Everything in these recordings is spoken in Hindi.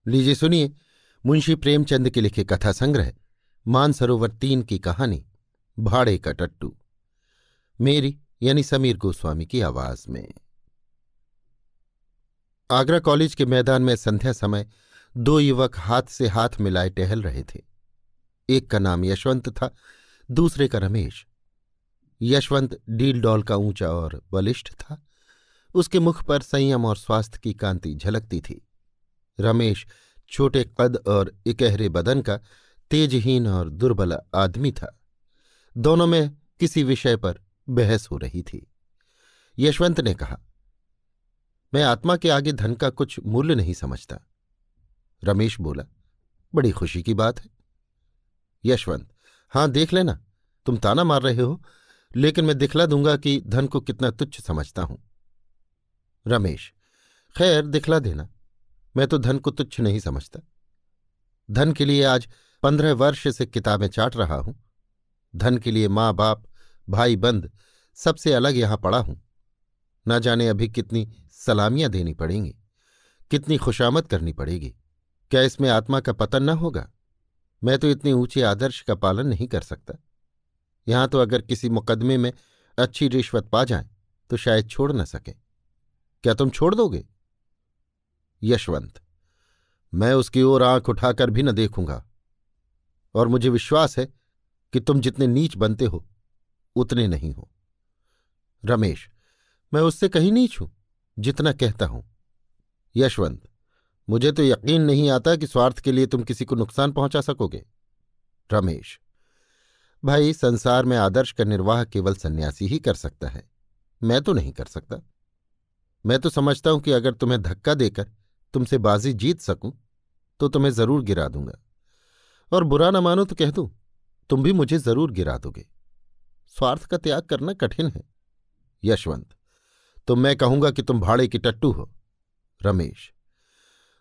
लीजिए सुनिए मुंशी प्रेमचंद के लिखे कथा संग्रह मानसरोवर 3 की कहानी भाड़े का टट्टू, मेरी यानी समीर गोस्वामी की आवाज में। आगरा कॉलेज के मैदान में संध्या समय दो युवक हाथ से हाथ मिलाए टहल रहे थे। एक का नाम यशवंत था, दूसरे का रमेश। यशवंत डील डॉल का ऊंचा और बलिष्ठ था। उसके मुख पर संयम और स्वास्थ्य की कांति झलकती थी। रमेश छोटे कद और इकहरे बदन का तेजहीन और दुर्बल आदमी था। दोनों में किसी विषय पर बहस हो रही थी। यशवंत ने कहा, मैं आत्मा के आगे धन का कुछ मूल्य नहीं समझता। रमेश बोला, बड़ी खुशी की बात है। यशवंत, हां देख लेना, तुम ताना मार रहे हो, लेकिन मैं दिखला दूंगा कि धन को कितना तुच्छ समझता हूं। रमेश, खैर दिखला देना, मैं तो धन को तुच्छ नहीं समझता। धन के लिए आज 15 वर्ष से किताबें चाट रहा हूं। धन के लिए माँ बाप, भाई बंद सबसे अलग यहां पड़ा हूं। न जाने अभी कितनी सलामियां देनी पड़ेंगी, कितनी खुशामद करनी पड़ेगी। क्या इसमें आत्मा का पतन न होगा? मैं तो इतने ऊंचे आदर्श का पालन नहीं कर सकता। यहां तो अगर किसी मुकदमे में अच्छी रिश्वत पा जाए तो शायद छोड़ न सके। क्या तुम छोड़ दोगे? यशवंत, मैं उसकी ओर आंख उठाकर भी न देखूंगा, और मुझे विश्वास है कि तुम जितने नीच बनते हो उतने नहीं हो। रमेश, मैं उससे कहीं नीच हूं जितना कहता हूं। यशवंत, मुझे तो यकीन नहीं आता कि स्वार्थ के लिए तुम किसी को नुकसान पहुंचा सकोगे। रमेश, भाई संसार में आदर्श का निर्वाह केवल सन्यासी ही कर सकता है, मैं तो नहीं कर सकता। मैं तो समझता हूं कि अगर तुम्हें धक्का देकर तुमसे बाजी जीत सकूं तो तुम्हें जरूर गिरा दूंगा, और बुरा न मानो तो कह दूं तुम भी मुझे जरूर गिरा दोगे। स्वार्थ का त्याग करना कठिन है। यशवंत, तो मैं कहूंगा कि तुम भाड़े की टट्टू हो। रमेश,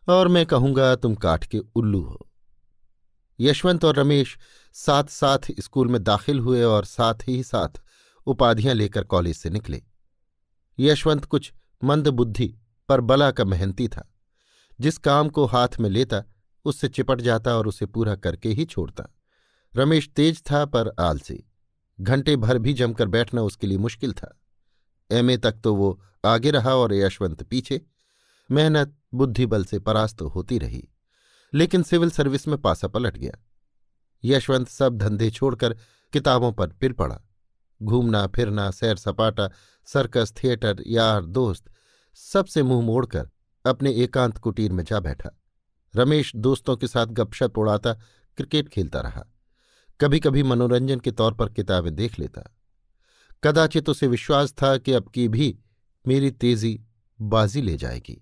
और मैं कहूंगा तुम काठ के उल्लू हो। यशवंत और रमेश साथ साथ स्कूल में दाखिल हुए और साथ ही साथ उपाधियां लेकर कॉलेज से निकले। यशवंत कुछ मंदबुद्धि पर बला का मेहनती था। जिस काम को हाथ में लेता उससे चिपट जाता और उसे पूरा करके ही छोड़ता। रमेश तेज था पर आलसी। घंटे भर भी जमकर बैठना उसके लिए मुश्किल था। एमए तक तो वो आगे रहा और यशवंत पीछे। मेहनत बुद्धि बल से परास्त होती रही, लेकिन सिविल सर्विस में पासा पलट गया। यशवंत सब धंधे छोड़कर किताबों पर पिल पड़ा। घूमना फिरना, सैर सपाटा, सर्कस, थिएटर, यार दोस्त सबसे मुंह मोड़कर अपने एकांत कुटीर में जा बैठा। रमेश दोस्तों के साथ गपशप उड़ाता क्रिकेट खेलता रहा। कभी कभी मनोरंजन के तौर पर किताबें देख लेता। कदाचित उसे विश्वास था कि अब की भी मेरी तेजी बाजी ले जाएगी।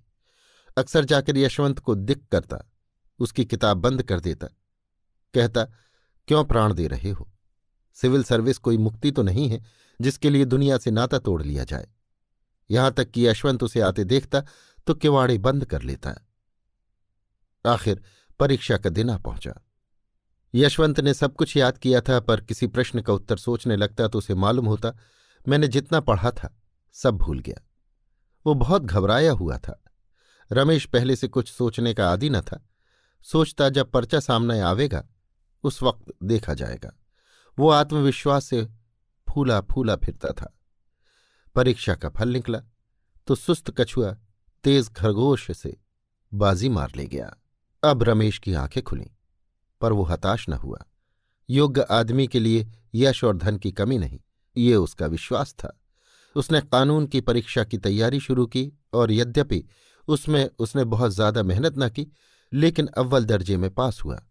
अक्सर जाकर यशवंत को दिक करता, उसकी किताब बंद कर देता, कहता, क्यों प्राण दे रहे हो? सिविल सर्विस कोई मुक्ति तो नहीं है जिसके लिए दुनिया से नाता तोड़ लिया जाए। यहां तक कि यशवंत उसे आते देखता तो किवाड़े बंद कर लेता। आखिर परीक्षा का दिन आ पहुंचा। यशवंत ने सब कुछ याद किया था, पर किसी प्रश्न का उत्तर सोचने लगता तो उसे मालूम होता मैंने जितना पढ़ा था सब भूल गया। वो बहुत घबराया हुआ था। रमेश पहले से कुछ सोचने का आदी न था। सोचता जब पर्चा सामने आवेगा उस वक्त देखा जाएगा। वो आत्मविश्वास से फूला फूला फिरता था। परीक्षा का फल निकला तो सुस्त कछुआ तेज खरगोश से बाजी मार ले गया। अब रमेश की आंखें खुलीं, पर वो हताश न हुआ। योग्य आदमी के लिए यश और धन की कमी नहीं, ये उसका विश्वास था। उसने कानून की परीक्षा की तैयारी शुरू की, और यद्यपि उसमें उसने बहुत ज्यादा मेहनत न की, लेकिन अव्वल दर्जे में पास हुआ।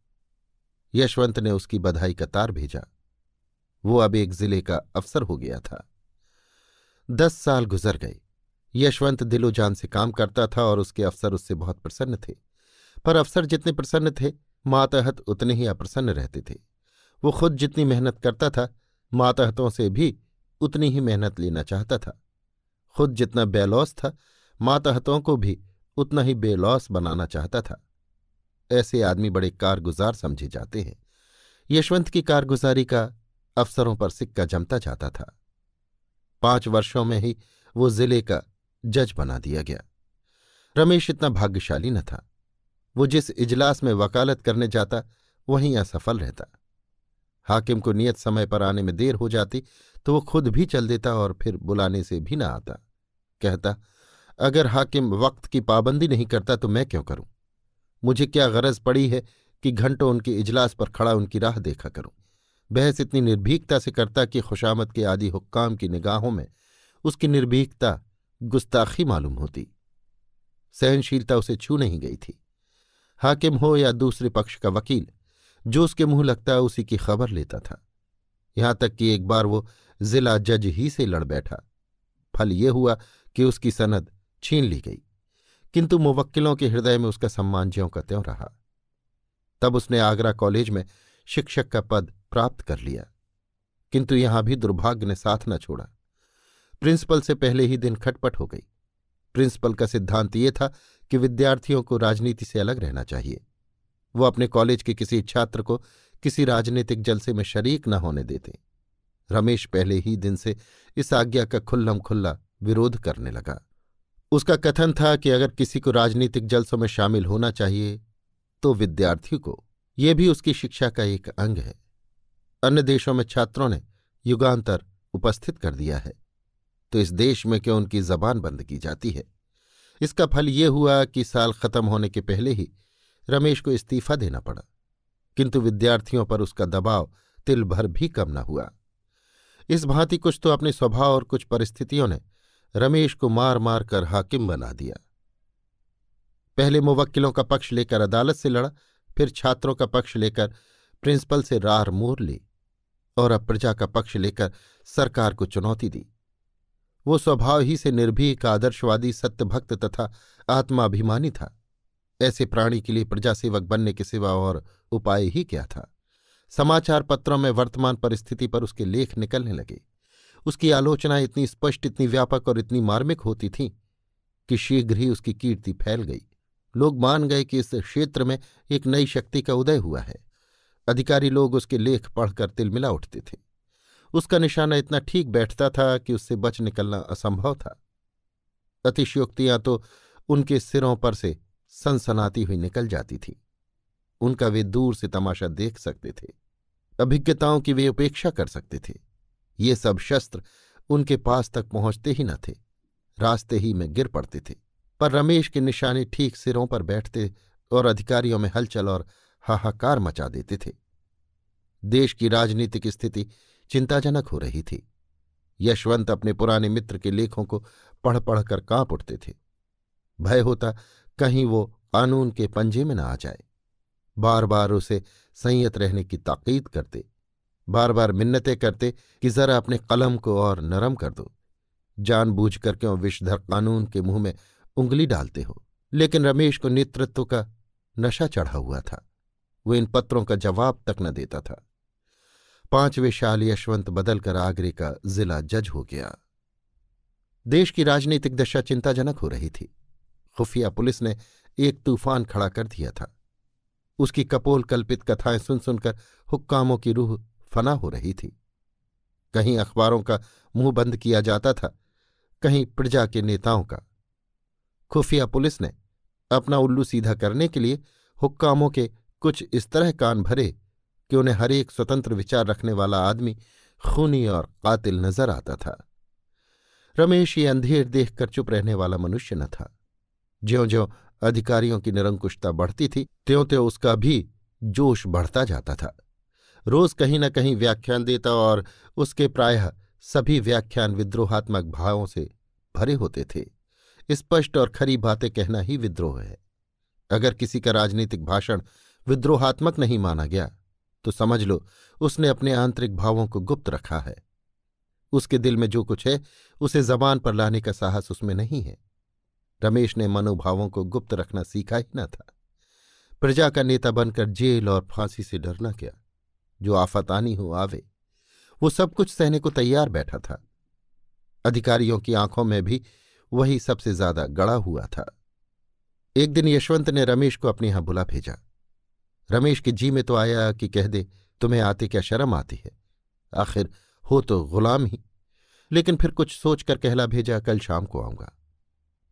यशवंत ने उसकी बधाई का तार भेजा। वो अब एक जिले का अफसर हो गया था। 10 साल गुजर गए। यशवंत दिलो जान से काम करता था और उसके अफसर उससे बहुत प्रसन्न थे। पर अफसर जितने प्रसन्न थे, मातहत उतने ही अप्रसन्न रहते थे। वो खुद जितनी मेहनत करता था, मातहतों से भी उतनी ही मेहनत लेना चाहता था। खुद जितना बेलौस था, मातहतों को भी उतना ही बेलौस बनाना चाहता था। ऐसे आदमी बड़े कारगुजार समझे जाते हैं। यशवंत की कारगुजारी का अफसरों पर सिक्का जमता जाता था। 5 वर्षों में ही वो जिले का जज बना दिया गया। रमेश इतना भाग्यशाली न था। वो जिस इजलास में वकालत करने जाता वहीं असफल रहता। हाकिम को नियत समय पर आने में देर हो जाती तो वो खुद भी चल देता और फिर बुलाने से भी ना आता। कहता, अगर हाकिम वक्त की पाबंदी नहीं करता तो मैं क्यों करूं? मुझे क्या गरज पड़ी है कि घंटों उनके इजलास पर खड़ा उनकी राह देखा करूं? बहस इतनी निर्भीकता से करता कि खुशामद के आदि हुक्काम की निगाहों में उसकी निर्भीकता गुस्ताखी मालूम होती। सहनशीलता उसे छू नहीं गई थी। हाकिम हो या दूसरे पक्ष का वकील, जो उसके मुंह लगता उसी की खबर लेता था। यहां तक कि एक बार वो जिला जज ही से लड़ बैठा। फल ये हुआ कि उसकी सनद छीन ली गई, किंतु मुवक्किलों के हृदय में उसका सम्मान ज्यों का त्यों रहा। तब उसने आगरा कॉलेज में शिक्षक का पद प्राप्त कर लिया, किंतु यहां भी दुर्भाग्य ने साथ न छोड़ा। प्रिंसिपल से पहले ही दिन खटपट हो गई। प्रिंसिपल का सिद्धांत ये था कि विद्यार्थियों को राजनीति से अलग रहना चाहिए। वो अपने कॉलेज के किसी छात्र को किसी राजनीतिक जलसे में शरीक न होने देते। रमेश पहले ही दिन से इस आज्ञा का खुल्लम खुल्ला विरोध करने लगा। उसका कथन था कि अगर किसी को राजनीतिक जलसों में शामिल होना चाहिए तो विद्यार्थी को, ये भी उसकी शिक्षा का एक अंग है। अन्य देशों में छात्रों ने युगांतर उपस्थित कर दिया है, तो इस देश में क्यों उनकी जबान बंद की जाती है? इसका फल ये हुआ कि साल खत्म होने के पहले ही रमेश को इस्तीफा देना पड़ा, किंतु विद्यार्थियों पर उसका दबाव तिल भर भी कम न हुआ। इस भांति कुछ तो अपने स्वभाव और कुछ परिस्थितियों ने रमेश को मार मार कर हाकिम बना दिया। पहले मुवक्किलों का पक्ष लेकर अदालत से लड़ा, फिर छात्रों का पक्ष लेकर प्रिंसिपल से रार मोर ली, और अब प्रजा का पक्ष लेकर सरकार को चुनौती दी। वो स्वभाव ही से निर्भीक, आदर्शवादी, सत्यभक्त तथा आत्माभिमानी था। ऐसे प्राणी के लिए प्रजासेवक बनने के सिवा और उपाय ही क्या था? समाचार पत्रों में वर्तमान परिस्थिति पर उसके लेख निकलने लगे। उसकी आलोचनाएं इतनी स्पष्ट, इतनी व्यापक और इतनी मार्मिक होती थीं कि शीघ्र ही उसकी कीर्ति फैल गई। लोग मान गए कि इस क्षेत्र में एक नई शक्ति का उदय हुआ है। अधिकारी लोग उसके लेख पढ़कर तिलमिला उठते थे। उसका निशाना इतना ठीक बैठता था कि उससे बच निकलना असंभव था। अतिशयोक्तियां तो उनके सिरों पर से सनसनाती हुई निकल जाती थी। उनका वे दूर से तमाशा देख सकते थे, अभिज्ञताओं की वे उपेक्षा कर सकते थे। ये सब शस्त्र उनके पास तक पहुंचते ही न थे, रास्ते ही में गिर पड़ते थे। पर रमेश के निशाने ठीक सिरों पर बैठते और अधिकारियों में हलचल और हाहाकार मचा देते थे। देश की राजनीतिक स्थिति चिंताजनक हो रही थी। यशवंत अपने पुराने मित्र के लेखों को पढ़ पढ़कर कांप उठते थे। भय होता कहीं वो कानून के पंजे में न आ जाए। बार बार उसे संयत रहने की ताकीद करते, बार बार मिन्नतें करते कि जरा अपने कलम को और नरम कर दो, जानबूझकर क्यों विषधर कानून के मुंह में उंगली डालते हो। लेकिन रमेश को नेतृत्व का नशा चढ़ा हुआ था। वो इन पत्रों का जवाब तक न देता था। 5वें साल यशवंत बदलकर आगरे का जिला जज हो गया। देश की राजनीतिक दशा चिंताजनक हो रही थी। खुफिया पुलिस ने एक तूफान खड़ा कर दिया था। उसकी कपोल कल्पित कथाएं सुन सुनकर हुक्कामों की रूह फना हो रही थी। कहीं अखबारों का मुंह बंद किया जाता था, कहीं प्रजा के नेताओं का। खुफिया पुलिस ने अपना उल्लू सीधा करने के लिए हुक्कामों के कुछ इस तरह कान भरे कि उन्हें हर एक स्वतंत्र विचार रखने वाला आदमी खूनी और कातिल नजर आता था। रमेश ये अंधेर देखकर चुप रहने वाला मनुष्य न था। ज्यों ज्यों अधिकारियों की निरंकुशता बढ़ती थी, त्यों त्यों उसका भी जोश बढ़ता जाता था। रोज कहीं न कहीं व्याख्यान देता और उसके प्रायः सभी व्याख्यान विद्रोहात्मक भावों से भरे होते थे। स्पष्ट और खरी बातें कहना ही विद्रोह है। अगर किसी का राजनीतिक भाषण विद्रोहात्मक नहीं माना गया तो समझ लो उसने अपने आंतरिक भावों को गुप्त रखा है। उसके दिल में जो कुछ है उसे जबान पर लाने का साहस उसमें नहीं है। रमेश ने मनोभावों को गुप्त रखना सीखा ही न था। प्रजा का नेता बनकर जेल और फांसी से डरना क्या, जो आफत आनी हो आवे। वो सब कुछ सहने को तैयार बैठा था। अधिकारियों की आंखों में भी वही सबसे ज्यादा गड़ा हुआ था। एक दिन यशवंत ने रमेश को अपने यहां बुला भेजा। रमेश के जी में तो आया कि कह दे, तुम्हें आते क्या शर्म आती है, आखिर हो तो गुलाम ही। लेकिन फिर कुछ सोचकर कहला भेजा, कल शाम को आऊंगा।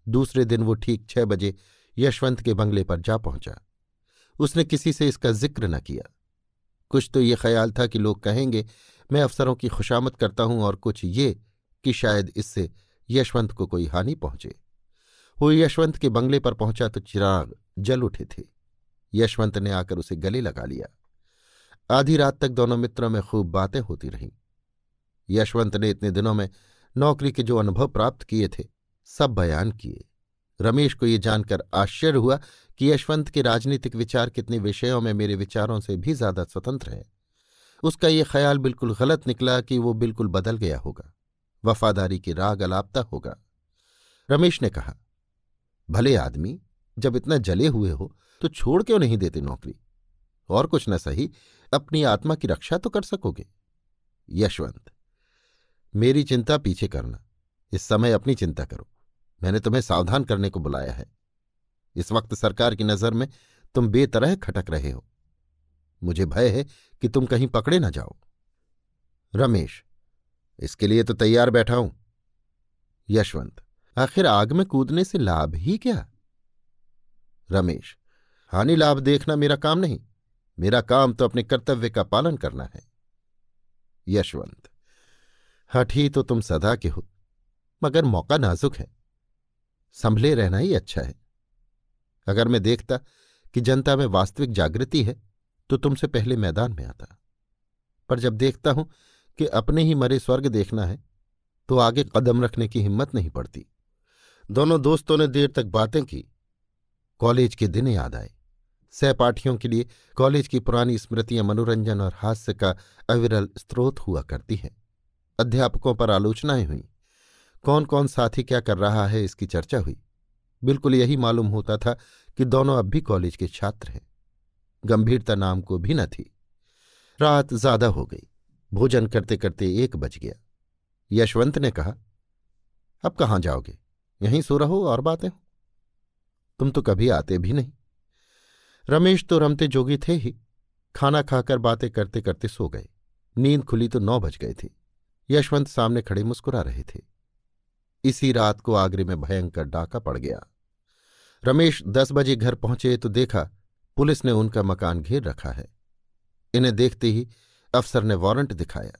दूसरे दिन वो ठीक 6 बजे यशवंत के बंगले पर जा पहुंचा। उसने किसी से इसका जिक्र न किया। कुछ तो ये ख्याल था कि लोग कहेंगे मैं अफसरों की खुशामद करता हूं, और कुछ ये कि शायद इससे यशवंत को कोई हानि पहुंचे। वो यशवंत के बंगले पर पहुंचा तो चिराग जल उठे थे। यशवंत ने आकर उसे गले लगा लिया। आधी रात तक दोनों मित्रों में खूब बातें होती रहीं। यशवंत ने इतने दिनों में नौकरी के जो अनुभव प्राप्त किए थे सब बयान किए। रमेश को ये जानकर आश्चर्य हुआ कि यशवंत के राजनीतिक विचार कितने विषयों में मेरे विचारों से भी ज्यादा स्वतंत्र हैं। उसका ये ख्याल बिल्कुल गलत निकला कि वो बिल्कुल बदल गया होगा, वफादारी की राग अलापता होगा। रमेश ने कहा, भले आदमी, जब इतना जले हुए हो तो छोड़ क्यों नहीं देते नौकरी? और कुछ न सही, अपनी आत्मा की रक्षा तो कर सकोगे। यशवंत, मेरी चिंता पीछे करना, इस समय अपनी चिंता करो। मैंने तुम्हें सावधान करने को बुलाया है। इस वक्त सरकार की नजर में तुम बेतरह खटक रहे हो। मुझे भय है कि तुम कहीं पकड़े न जाओ। रमेश, इसके लिए तो तैयार बैठा हूं। यशवंत, आखिर आग में कूदने से लाभ ही क्या? रमेश, हानि लाभ देखना मेरा काम नहीं। मेरा काम तो अपने कर्तव्य का पालन करना है। यशवंत, हठी तो तुम सदा के हो, मगर मौका नाजुक है। संभले रहना ही अच्छा है। अगर मैं देखता कि जनता में वास्तविक जागृति है तो तुमसे पहले मैदान में आता, पर जब देखता हूं कि अपने ही मरे स्वर्ग देखना है तो आगे कदम रखने की हिम्मत नहीं पड़ती। दोनों दोस्तों ने देर तक बातें की। कॉलेज के दिन याद आए। सहपाठियों के लिए कॉलेज की पुरानी स्मृतियां मनोरंजन और हास्य का अविरल स्रोत हुआ करती हैं। अध्यापकों पर आलोचनाएं हुईं। कौन कौन साथी क्या कर रहा है इसकी चर्चा हुई। बिल्कुल यही मालूम होता था कि दोनों अब भी कॉलेज के छात्र हैं। गंभीरता नाम को भी न थी। रात ज्यादा हो गई। भोजन करते करते 1 बज गया। यशवंत ने कहा, अब कहाँ जाओगे? यहीं सो रहो और बातें हो। तुम तो कभी आते भी नहीं। रमेश तो रमते जोगी थे ही। खाना खाकर बातें करते करते सो गए। नींद खुली तो 9 बज गए थे। यशवंत सामने खड़े मुस्कुरा रहे थे। इसी रात को आगरे में भयंकर डाका पड़ गया। रमेश 10 बजे घर पहुंचे तो देखा पुलिस ने उनका मकान घेर रखा है। इन्हें देखते ही अफसर ने वारंट दिखाया।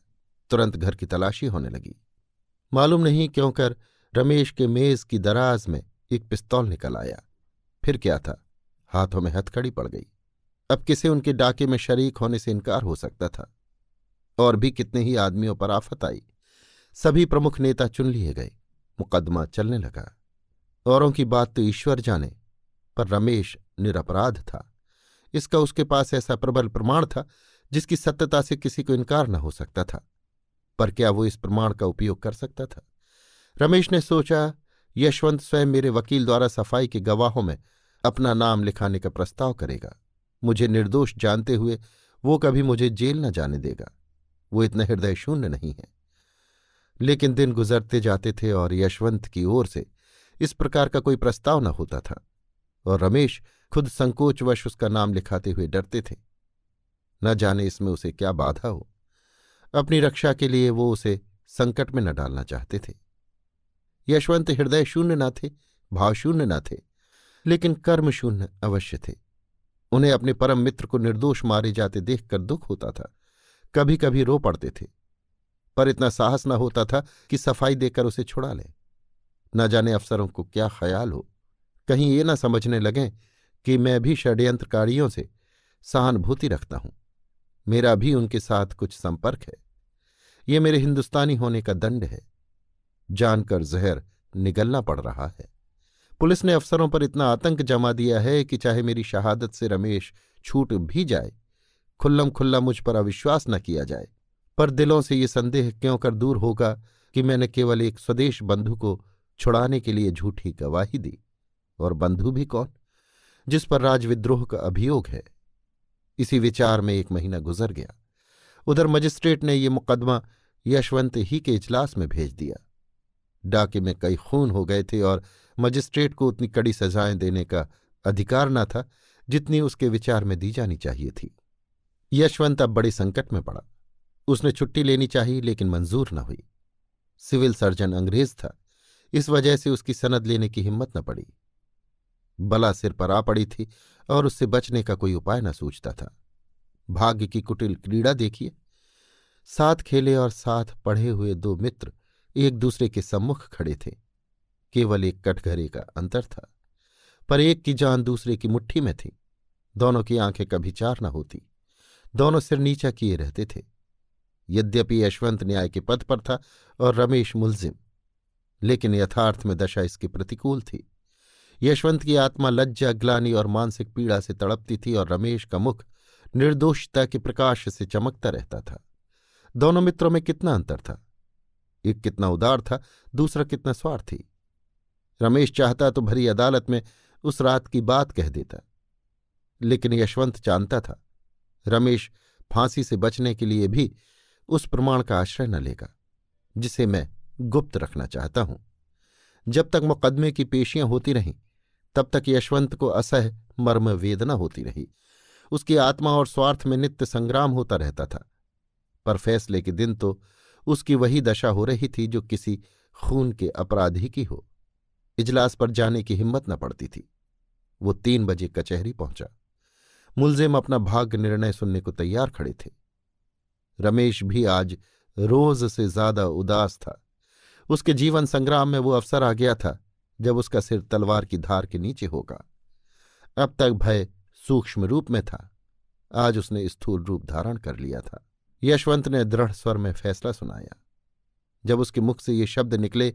तुरंत घर की तलाशी होने लगी। मालूम नहीं क्यों कर रमेश के मेज की दराज में एक पिस्तौल निकल आया। फिर क्या था, हाथों में हथकड़ी पड़ गई। अब किसे उनके डाके में शरीक होने से इनकार हो सकता था? और भी कितने ही आदमियों पर आफत आई। सभी प्रमुख नेता चुन लिए गए। मुकदमा चलने लगा। औरों की बात तो ईश्वर जाने, पर रमेश निरपराध था। इसका उसके पास ऐसा प्रबल प्रमाण था जिसकी सत्यता से किसी को इनकार न हो सकता था। पर क्या वो इस प्रमाण का उपयोग कर सकता था? रमेश ने सोचा, यशवंत स्वयं मेरे वकील द्वारा सफाई के गवाहों में अपना नाम लिखाने का प्रस्ताव करेगा। मुझे निर्दोष जानते हुए वो कभी मुझे जेल न जाने देगा। वो इतना हृदय शून्य नहीं है। लेकिन दिन गुजरते जाते थे और यशवंत की ओर से इस प्रकार का कोई प्रस्ताव न होता था, और रमेश खुद संकोचवश उसका नाम लिखाते हुए डरते थे। न जाने इसमें उसे क्या बाधा हो। अपनी रक्षा के लिए वो उसे संकट में न डालना चाहते थे। यशवंत हृदय शून्य न थे, भावशून्य न थे, लेकिन कर्म शून्य अवश्य थे। उन्हें अपने परम मित्र को निर्दोष मारे जाते देखकर दुख होता था। कभी कभी रो पड़ते थे, पर इतना साहस न होता था कि सफाई देकर उसे छुड़ा लें। न जाने अफसरों को क्या ख्याल हो, कहीं ये न समझने लगें कि मैं भी षड्यंत्रकारियों से सहानुभूति रखता हूं। मेरा भी उनके साथ कुछ संपर्क है। ये मेरे हिंदुस्तानी होने का दंड है। जानकर जहर निगलना पड़ रहा है। पुलिस ने अफसरों पर इतना आतंक जमा दिया है कि चाहे मेरी शहादत से रमेश छूट भी जाए, खुल्लम खुल्ला मुझ पर अविश्वास न किया जाए, पर दिलों से ये संदेह क्यों कर दूर होगा कि मैंने केवल एक स्वदेश बंधु को छुड़ाने के लिए झूठी गवाही दी। और बंधु भी कौन, जिस पर राजविद्रोह का अभियोग है। इसी विचार में 1 महीना गुजर गया। उधर मजिस्ट्रेट ने ये मुकदमा यशवंत ही के इजलास में भेज दिया। डाके में कई खून हो गए थे और मजिस्ट्रेट को उतनी कड़ी सजाएं देने का अधिकार न था जितनी उसके विचार में दी जानी चाहिए थी। यशवंत अब बड़े संकट में पड़ा। उसने छुट्टी लेनी चाहिए, लेकिन मंजूर न हुई। सिविल सर्जन अंग्रेज था, इस वजह से उसकी सनद लेने की हिम्मत न पड़ी। बला सिर पर आ पड़ी थी और उससे बचने का कोई उपाय न सूझता था। भाग्य की कुटिल क्रीड़ा देखिए। साथ खेले और साथ पढ़े हुए दो मित्र एक दूसरे के सम्मुख खड़े थे। केवल एक कटघरे का अंतर था, पर एक की जान दूसरे की मुट्ठी में थी। दोनों की आंखें कभी चार न होती, दोनों सिर नीचा किए रहते थे। यद्यपि यशवंत न्याय के पद पर था और रमेश मुलजिम, लेकिन यथार्थ में दशा इसकी प्रतिकूल थी। यशवंत की आत्मा लज्जा, ग्लानि और मानसिक पीड़ा से तड़पती थी और रमेश का मुख निर्दोषता के प्रकाश से चमकता रहता था। दोनों मित्रों में कितना अंतर था! एक कितना उदार था, दूसरा कितना स्वार्थी। रमेश चाहता तो भरी अदालत में उस रात की बात कह देता, लेकिन यशवंत जानता था रमेश फांसी से बचने के लिए भी उस प्रमाण का आश्रय न लेगा जिसे मैं गुप्त रखना चाहता हूं। जब तक मुकदमे की पेशियां होती रहीं तब तक यशवंत को असह्य मर्म वेदना होती रही। उसकी आत्मा और स्वार्थ में नित्य संग्राम होता रहता था, पर फैसले के दिन तो उसकी वही दशा हो रही थी जो किसी खून के अपराधी की हो। इजलास पर जाने की हिम्मत न पड़ती थी। वो 3 बजे कचहरी पहुंचा। मुलजिम अपना भाग्य निर्णय सुनने को तैयार खड़े थे। रमेश भी आज रोज से ज्यादा उदास था। उसके जीवन संग्राम में वो अवसर आ गया था जब उसका सिर तलवार की धार के नीचे होगा। अब तक भय सूक्ष्म रूप में था, आज उसने स्थूल रूप धारण कर लिया था। यशवंत ने दृढ़ स्वर में फैसला सुनाया। जब उसके मुख से ये शब्द निकले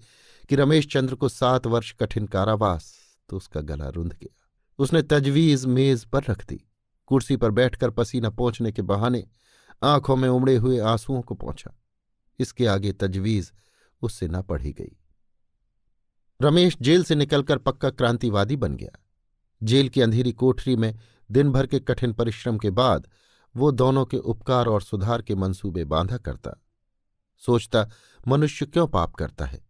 कि रमेश चंद्र को 7 वर्ष कठिन कारावास, तो उसका गला रुंध गया। उसने तजवीज मेज पर रख दी। कुर्सी पर बैठकर पसीना पोंछने के बहाने आंखों में उमड़े हुए आंसुओं को पोंछा। इसके आगे तजवीज उससे न पढ़ी गई। रमेश जेल से निकलकर पक्का क्रांतिवादी बन गया। जेल की अंधेरी कोठरी में दिन भर के कठिन परिश्रम के बाद वो दोनों के उपकार और सुधार के मंसूबे बांधा करता। सोचता, मनुष्य क्यों पाप करता है?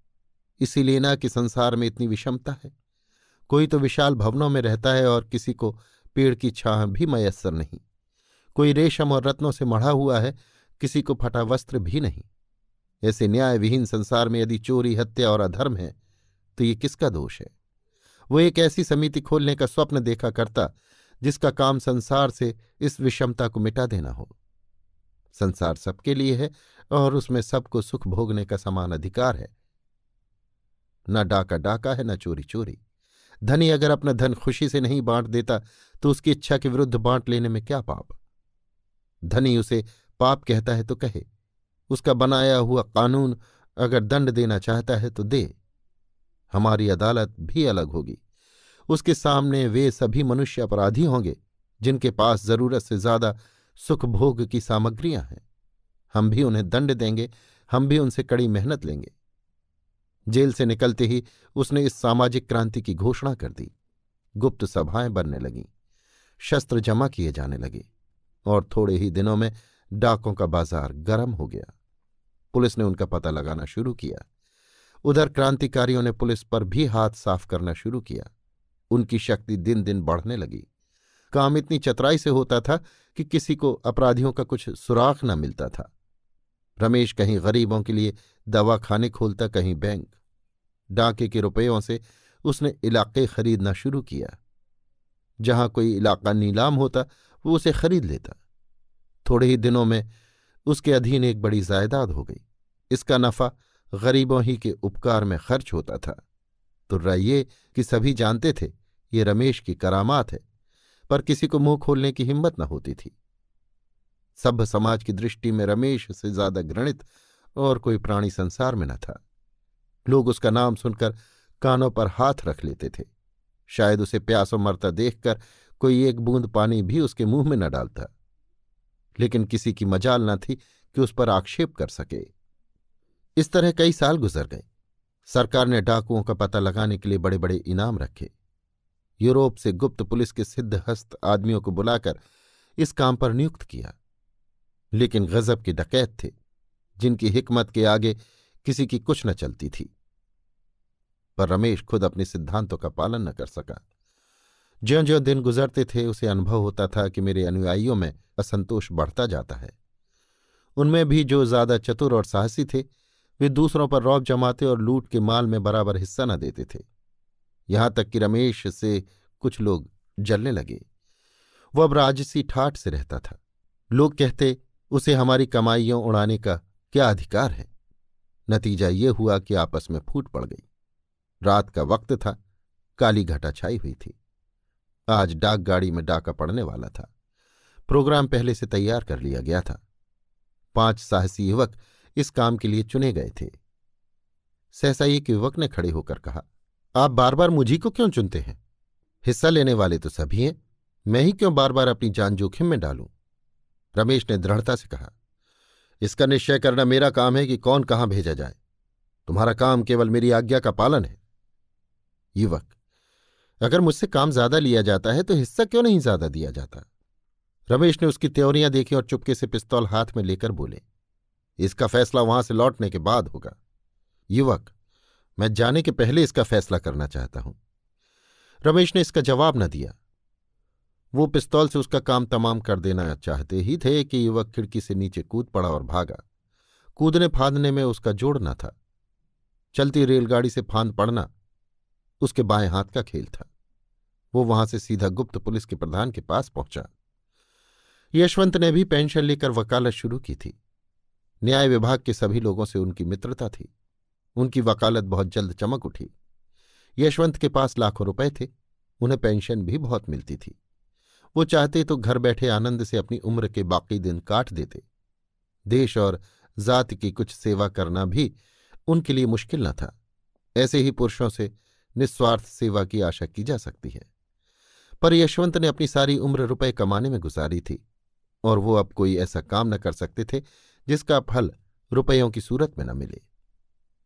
इसीलिए ना कि संसार में इतनी विषमता है। कोई तो विशाल भवनों में रहता है और किसी को पेड़ की छाह भी मयस्सर नहीं। कोई रेशम और रत्नों से मढ़ा हुआ है, किसी को फटा वस्त्र भी नहीं। ऐसे न्याय विहीन संसार में यदि चोरी, हत्या और अधर्म है तो ये किसका दोष है? वो एक ऐसी समिति खोलने का स्वप्न देखा करता जिसका काम संसार से इस विषमता को मिटा देना हो। संसार सबके लिए है और उसमें सबको सुख भोगने का समान अधिकार है। न डाका डाका है, न चोरी चोरी। धनी अगर अपना धन खुशी से नहीं बांट देता तो उसकी इच्छा के विरुद्ध बांट लेने में क्या पाप? धनी उसे पाप कहता है तो कहे। उसका बनाया हुआ कानून अगर दंड देना चाहता है तो दे। हमारी अदालत भी अलग होगी। उसके सामने वे सभी मनुष्य अपराधी होंगे जिनके पास जरूरत से ज्यादा सुख भोग की सामग्रियां हैं। हम भी उन्हें दंड देंगे, हम भी उनसे कड़ी मेहनत लेंगे। जेल से निकलते ही उसने इस सामाजिक क्रांति की घोषणा कर दी। गुप्त सभाएं बनने लगीं, शस्त्र जमा किए जाने लगे और थोड़े ही दिनों में डाकों का बाजार गर्म हो गया। पुलिस ने उनका पता लगाना शुरू किया। उधर क्रांतिकारियों ने पुलिस पर भी हाथ साफ करना शुरू किया। उनकी शक्ति दिन दिन बढ़ने लगी। काम इतनी चतुराई से होता था कि किसी को अपराधियों का कुछ सुराख न मिलता था। रमेश कहीं गरीबों के लिए दवाखाने खोलता, कहीं बैंक। डाके के रुपयों से उसने इलाके खरीदना शुरू किया। जहां कोई इलाका नीलाम होता वो उसे खरीद लेता। थोड़े ही दिनों में उसके अधीन एक बड़ी जायदाद हो गई। इसका नफा गरीबों ही के उपकार में खर्च होता था। तो रहिए कि सभी जानते थे ये रमेश की करामात है, पर किसी को मुंह खोलने की हिम्मत न होती थी। सभ्य समाज की दृष्टि में रमेश से ज्यादा घृणित और कोई प्राणी संसार में न था। लोग उसका नाम सुनकर कानों पर हाथ रख लेते थे। शायद उसे प्यासों मरता देखकर कोई एक बूंद पानी भी उसके मुंह में न डालता, लेकिन किसी की मजाल न थी कि उस पर आक्षेप कर सके। इस तरह कई साल गुजर गए। सरकार ने डाकुओं का पता लगाने के लिए बड़े बड़े इनाम रखे। यूरोप से गुप्त पुलिस के सिद्धहस्त आदमियों को बुलाकर इस काम पर नियुक्त किया, लेकिन गजब के डकैत थे जिनकी हिकमत के आगे किसी की कुछ न चलती थी। पर रमेश खुद अपने सिद्धांतों का पालन न कर सका। ज्यों-ज्यों दिन गुजरते थे उसे अनुभव होता था कि मेरे अनुयायियों में असंतोष बढ़ता जाता है। उनमें भी जो ज्यादा चतुर और साहसी थे वे दूसरों पर रौब जमाते और लूट के माल में बराबर हिस्सा न देते थे। यहां तक कि रमेश से कुछ लोग जलने लगे। वो अब राजसी ठाठ से रहता था। लोग कहते, उसे हमारी कमाइयों उड़ाने का क्या अधिकार है। नतीजा ये हुआ कि आपस में फूट पड़ गई। रात का वक्त था, काली घटा छाई हुई थी। आज डाक गाड़ी में डाका पड़ने वाला था। प्रोग्राम पहले से तैयार कर लिया गया था। 5 साहसी युवक इस काम के लिए चुने गए थे। सहसा एक युवक ने खड़े होकर कहा, आप बार बार मुझी को क्यों चुनते हैं? हिस्सा लेने वाले तो सभी हैं, मैं ही क्यों बार बार अपनी जान जोखिम में डालूं? रमेश ने दृढ़ता से कहा, इसका निश्चय करना मेरा काम है कि कौन कहां भेजा जाए। तुम्हारा काम केवल मेरी आज्ञा का पालन है। युवक, अगर मुझसे काम ज्यादा लिया जाता है तो हिस्सा क्यों नहीं ज्यादा दिया जाता? रमेश ने उसकी त्योरियां देखी और चुपके से पिस्तौल हाथ में लेकर बोले, इसका फैसला वहां से लौटने के बाद होगा। युवक, मैं जाने के पहले इसका फैसला करना चाहता हूं। रमेश ने इसका जवाब न दिया। वो पिस्तौल से उसका काम तमाम कर देना चाहते ही थे कि युवक खिड़की से नीचे कूद पड़ा और भागा। कूदने फांदने में उसका जोड़ न था। चलती रेलगाड़ी से फांद पड़ना उसके बाएं हाथ का खेल था। वो वहां से सीधा गुप्त पुलिस के प्रधान के पास पहुंचा। यशवंत ने भी पेंशन लेकर वकालत शुरू की थी। न्याय विभाग के सभी लोगों से उनकी मित्रता थी। उनकी वकालत बहुत जल्द चमक उठी। यशवंत के पास लाखों रुपए थे, उन्हें पेंशन भी बहुत मिलती थी। वो चाहते तो घर बैठे आनंद से अपनी उम्र के बाकी दिन काट देते। देश और जाति की कुछ सेवा करना भी उनके लिए मुश्किल न था। ऐसे ही पुरुषों से निस्वार्थ सेवा की आशा की जा सकती है। पर यशवंत ने अपनी सारी उम्र रुपए कमाने में गुजारी थी और वो अब कोई ऐसा काम न कर सकते थे जिसका फल रुपयों की सूरत में न मिले।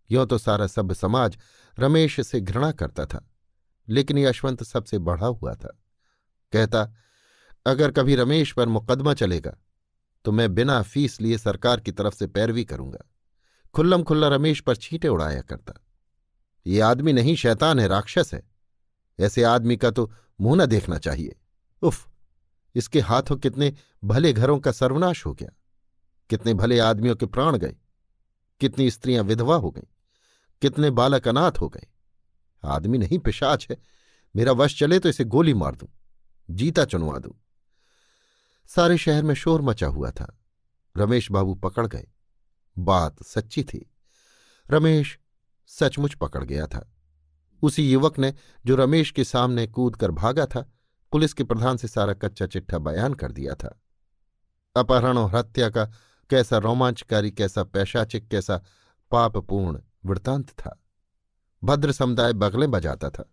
यों तो सारा सभ्य समाज रमेश से घृणा करता था, लेकिन यशवंत सबसे बढ़ा हुआ था। कहता, अगर कभी रमेश पर मुकदमा चलेगा तो मैं बिना फीस लिए सरकार की तरफ से पैरवी करूंगा। खुल्लम खुल्ला रमेश पर छींटे उड़ाया करता। ये आदमी नहीं, शैतान है, राक्षस है। ऐसे आदमी का तो मुंह न देखना चाहिए। उफ, इसके हाथों कितने भले घरों का सर्वनाश हो गया। कितने भले आदमियों के प्राण गए, कितनी स्त्रियां विधवा हो गईं, कितने बालक अनाथ हो गए। आदमी नहीं, पिशाच है। मेरा वश चले तो इसे गोली मार दूं, जीता चुनवा दूं। सारे शहर में शोर मचा हुआ था। रमेश बाबू पकड़ गए। बात सच्ची थी। रमेश सचमुच पकड़ गया था। उसी युवक ने, जो रमेश के सामने कूद कर भागा था, पुलिस के प्रधान से सारा कच्चा चिट्ठा बयान कर दिया था। अपहरण और हत्या का कैसा रोमांचकारी, कैसा पैशाचिक, कैसा पापपूर्ण वृत्तांत था। भद्र समुदाय बगलें बजाता था।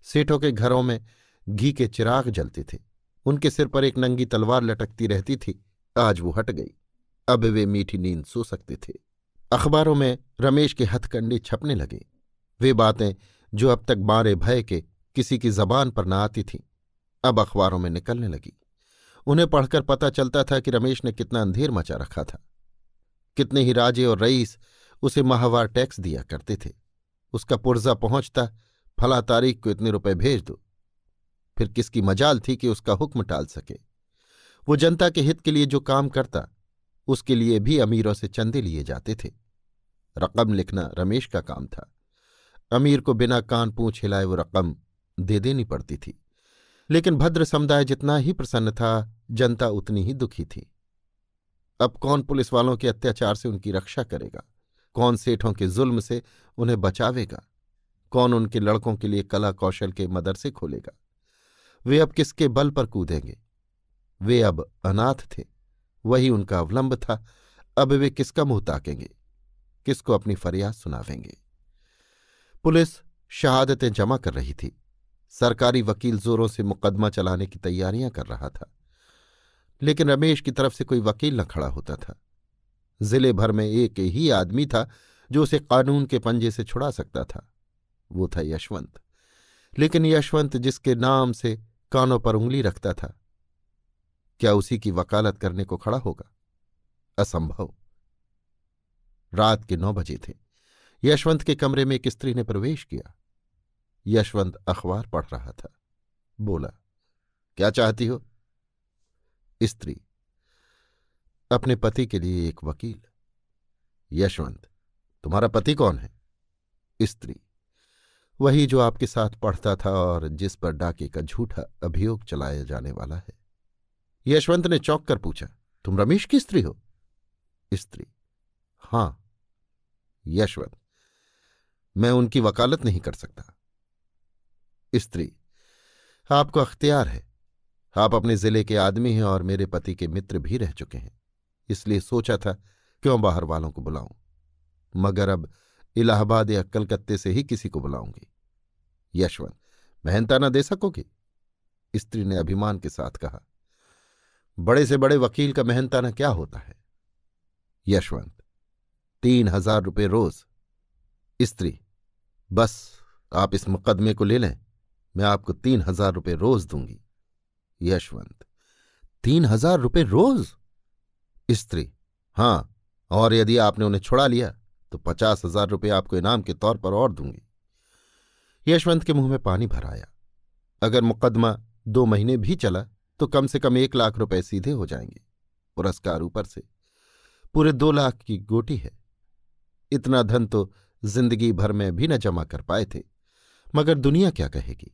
सेठों के घरों में घी के चिराग जलते थे। उनके सिर पर एक नंगी तलवार लटकती रहती थी। आज वो हट गई। अब वे मीठी नींद सो सकते थे। अखबारों में रमेश के हथकंडे छपने लगे। वे बातें जो अब तक मारे भय के किसी की जबान पर न आती थीं, अब अखबारों में निकलने लगी। उन्हें पढ़कर पता चलता था कि रमेश ने कितना अंधेर मचा रखा था। कितने ही राजे और रईस उसे माहवार टैक्स दिया करते थे। उसका पुर्जा पहुंचता, फला तारीख को इतने रुपए भेज दो। फिर किसकी मजाल थी कि उसका हुक्म टाल सके। वो जनता के हित के लिए जो काम करता, उसके लिए भी अमीरों से चंदे लिए जाते थे। रकम लिखना रमेश का काम था। अमीर को बिना कान पूंछ हिलाए वो रकम दे देनी पड़ती थी। लेकिन भद्र समुदाय जितना ही प्रसन्न था, जनता उतनी ही दुखी थी। अब कौन पुलिस वालों के अत्याचार से उनकी रक्षा करेगा? कौन सेठों के जुल्म से उन्हें बचावेगा? कौन उनके लड़कों के लिए कला कौशल के मदरसे खोलेगा? वे अब किसके बल पर कूदेंगे? वे अब अनाथ थे, वही उनका अवलंब था। अब वे किसका मुंह ताकेंगे? किसको अपनी फरियाद सुनावेंगे? पुलिस शहादतें जमा कर रही थी। सरकारी वकील जोरों से मुकदमा चलाने की तैयारियां कर रहा था, लेकिन रमेश की तरफ से कोई वकील न खड़ा होता था। जिले भर में एक ही आदमी था जो उसे कानून के पंजे से छुड़ा सकता था। वो था यशवंत। लेकिन यशवंत जिसके नाम से कानों पर उंगली रखता था, क्या उसी की वकालत करने को खड़ा होगा? असंभव। रात के 9 बजे थे। यशवंत के कमरे में एक स्त्री ने प्रवेश किया। यशवंत अखबार पढ़ रहा था। बोला, क्या चाहती हो? स्त्री, अपने पति के लिए एक वकील। यशवंत, तुम्हारा पति कौन है? स्त्री, वही जो आपके साथ पढ़ता था और जिस पर डाके का झूठा अभियोग चलाया जाने वाला है। यशवंत ने चौंक कर पूछा, तुम रमेश की स्त्री हो? स्त्री, हां। यशवंत, मैं उनकी वकालत नहीं कर सकता। स्त्री, आपको अख्तियार है। आप अपने जिले के आदमी हैं और मेरे पति के मित्र भी रह चुके हैं, इसलिए सोचा था क्यों बाहर वालों को बुलाऊं, मगर अब इलाहाबाद या कलकत्ते से ही किसी को बुलाऊंगी। यशवंत, मेहनताना दे सकोगे? स्त्री ने अभिमान के साथ कहा, बड़े से बड़े वकील का मेहनताना क्या होता है? यशवंत, 3,000 रुपये रोज। स्त्री, बस आप इस मुकदमे को ले लें, मैं आपको 3,000 रुपये रोज दूंगी। यशवंत, 3,000 रुपये रोज? स्त्री, हां, और यदि आपने उन्हें छुड़ा लिया तो 50,000 रुपये आपको इनाम के तौर पर और दूंगी। यशवंत के मुंह में पानी भर आया। अगर मुकदमा 2 महीने भी चला तो कम से कम 1 लाख रुपए सीधे हो जाएंगे, पुरस्कार ऊपर से। पूरे 2 लाख की गोटी है। इतना धन तो जिंदगी भर में भी न जमा कर पाए थे, मगर दुनिया क्या कहेगी?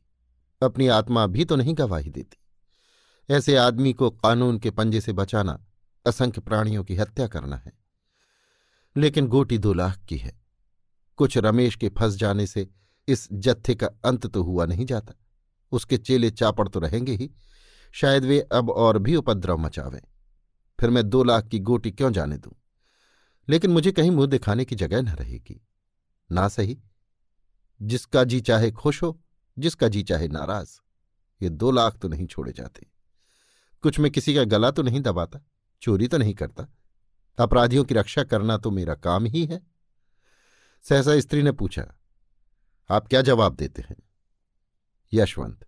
अपनी आत्मा भी तो नहीं गवाही देती। ऐसे आदमी को कानून के पंजे से बचाना असंख्य प्राणियों की हत्या करना है। लेकिन गोटी 2 लाख की है। कुछ रमेश के फंस जाने से इस जत्थे का अंत तो हुआ नहीं जाता। उसके चेले चापड़ तो रहेंगे ही, शायद वे अब और भी उपद्रव मचावें। फिर मैं 2 लाख की गोटी क्यों जाने दूं? लेकिन मुझे कहीं मुंह दिखाने की जगह न रहेगी। ना सही, जिसका जी चाहे खुश हो, जिसका जी चाहे नाराज। ये 2 लाख तो नहीं छोड़े जाते। कुछ मैं किसी का गला तो नहीं दबाता, चोरी तो नहीं करता। अपराधियों की रक्षा करना तो मेरा काम ही है। सहसा स्त्री ने पूछा, आप क्या जवाब देते हैं? यशवंत,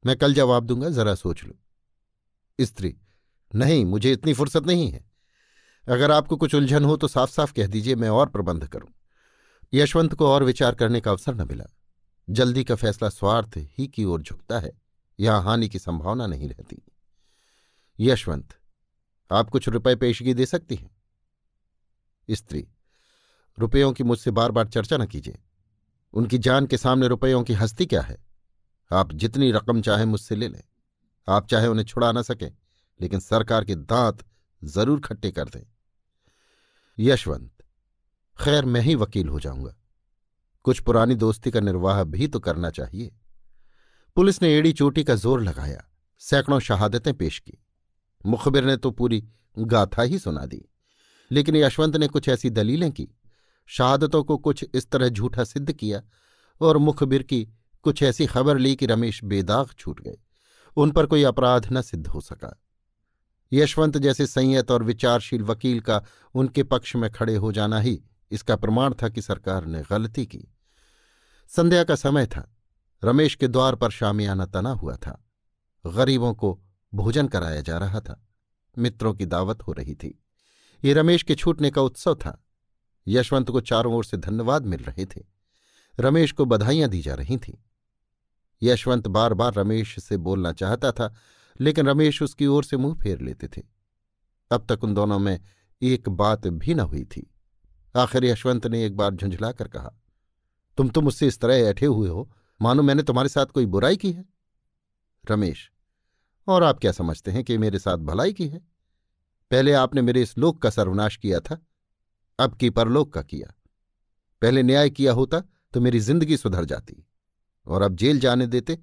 मैं कल जवाब दूंगा, जरा सोच लो। स्त्री, नहीं, मुझे इतनी फुर्सत नहीं है। अगर आपको कुछ उलझन हो तो साफ साफ कह दीजिए, मैं और प्रबंध करूं। यशवंत को और विचार करने का अवसर न मिला। जल्दी का फैसला स्वार्थ ही की ओर झुकता है, यहां हानि की संभावना नहीं रहती। यशवंत, आप कुछ रुपए पेशगी दे सकती हैं? स्त्री, रुपयों की मुझसे बार बार चर्चा न कीजिए। उनकी जान के सामने रुपयों की हस्ती क्या है? आप जितनी रकम चाहें मुझसे ले लें। आप चाहे उन्हें छुड़ा न सकें, लेकिन सरकार के दांत जरूर खट्टे कर दें। यशवंत, खैर मैं ही वकील हो जाऊंगा। कुछ पुरानी दोस्ती का निर्वाह भी तो करना चाहिए। पुलिस ने एड़ी चोटी का जोर लगाया, सैकड़ों शहादतें पेश की। मुखबिर ने तो पूरी गाथा ही सुना दी, लेकिन यशवंत ने कुछ ऐसी दलीलें की, शहादतों को कुछ इस तरह झूठा सिद्ध किया और मुखबिर की कुछ ऐसी खबर ली कि रमेश बेदाग छूट गए। उन पर कोई अपराध न सिद्ध हो सका। यशवंत जैसे संयत और विचारशील वकील का उनके पक्ष में खड़े हो जाना ही इसका प्रमाण था कि सरकार ने गलती की। संध्या का समय था। रमेश के द्वार पर शामियाना तना हुआ था। गरीबों को भोजन कराया जा रहा था। मित्रों की दावत हो रही थी। ये रमेश के छूटने का उत्सव था। यशवंत को चारों ओर से धन्यवाद मिल रहे थे। रमेश को बधाइयां दी जा रही थीं। यशवंत बार बार रमेश से बोलना चाहता था, लेकिन रमेश उसकी ओर से मुंह फेर लेते थे। अब तक उन दोनों में एक बात भी न हुई थी। आखिर यशवंत ने एक बार झुंझलाकर कहा, तुम तो मुझसे इस तरह ऐठे हुए हो मानो मैंने तुम्हारे साथ कोई बुराई की है। रमेश, और आप क्या समझते हैं कि मेरे साथ भलाई की है? पहले आपने मेरे इस लोक का सर्वनाश किया था, अब की परलोक का किया। पहले न्याय किया होता तो मेरी जिंदगी सुधर जाती, और अब जेल जाने देते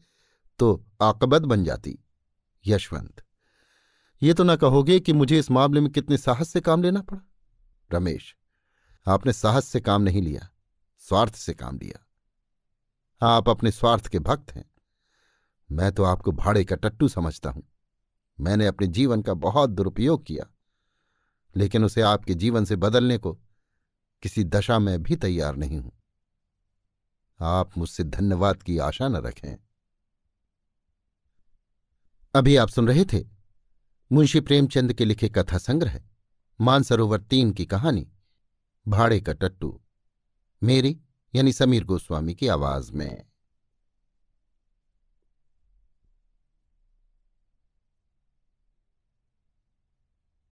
तो आकबत बन जाती। यशवंत, ये तो ना कहोगे कि मुझे इस मामले में कितने साहस से काम लेना पड़ा? रमेश, आपने साहस से काम नहीं लिया, स्वार्थ से काम लिया। आप अपने स्वार्थ के भक्त हैं। मैं तो आपको भाड़े का टट्टू समझता हूं। मैंने अपने जीवन का बहुत दुरुपयोग किया, लेकिन उसे आपके जीवन से बदलने को किसी दशा में भी तैयार नहीं हूं। आप मुझसे धन्यवाद की आशा न रखें। अभी आप सुन रहे थे मुंशी प्रेमचंद के लिखे कथा संग्रह मानसरोवर 3 की कहानी भाड़े का टट्टू, मेरी यानी समीर गोस्वामी की आवाज में।